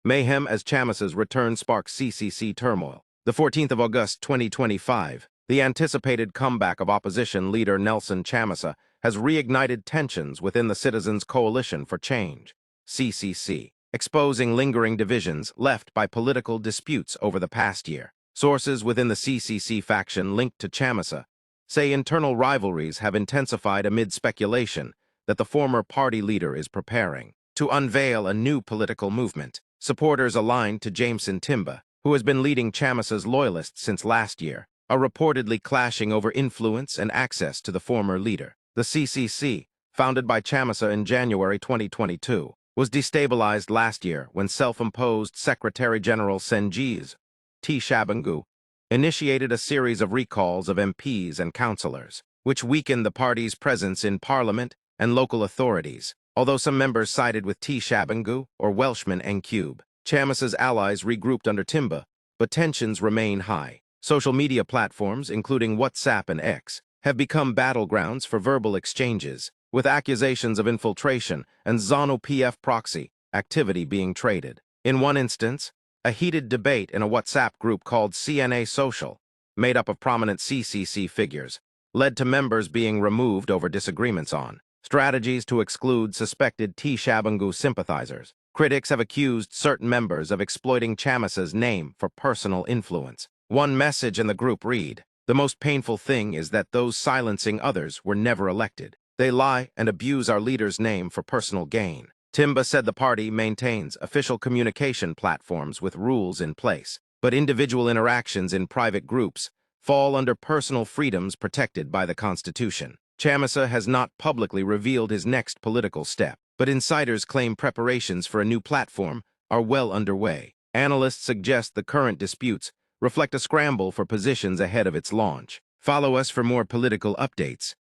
Mayhem as Chamisa's return sparks CCC turmoil. The 14th of August 2025, the anticipated comeback of opposition leader Nelsonchamisa has reignited tensions within the Citizens' Coalition for Change, CCC, exposing lingering divisions left by political disputes over the past year. Sources within the CCC faction linked to Chamisa say internal rivalries have intensified amid speculation that the former party leader is preparing to unveil a new political movement. Supporters aligned to Jameson Timber, who has been leading Chamisa's loyalists since last year, are reportedly clashing over influence and access to the former leader. The CCC, founded by Chamisa in January 2022, was destabilized last year when self-imposed Secretary General Sengi's TSHABANGU initiated a series of recalls of MPs and councillors, which weakened the party's presence in parliament and local authorities. Although some members sided with TSHABANGU or Welshman N-Cube, Chamisa's allies regrouped under Timber, but tensions remain high. Social media platforms, including WhatsApp and X, have become battlegrounds for verbal exchanges, with accusations of infiltration and ZANU-PF proxy activity being traded. In one instance, a heated debate in a WhatsApp group called CNA Social, made up of prominent CCC figures, led to members being removed over disagreements on strategies to exclude suspected TSHABANGU sympathizers. Critics have accused certain members of exploiting Chamisa's name for personal influence. One message in the group read, "The most painful thing is that those silencing others were never elected. They lie and abuse our leader's name for personal gain." Timba said the party maintains official communication platforms with rules in place, but individual interactions in private groups fall under personal freedoms protected by the Constitution. Chamisa has not publicly revealed his next political step, but insiders claim preparations for a new platform are well underway. Analysts suggest the current disputes reflect a scramble for positions ahead of its launch. Follow us for more political updates.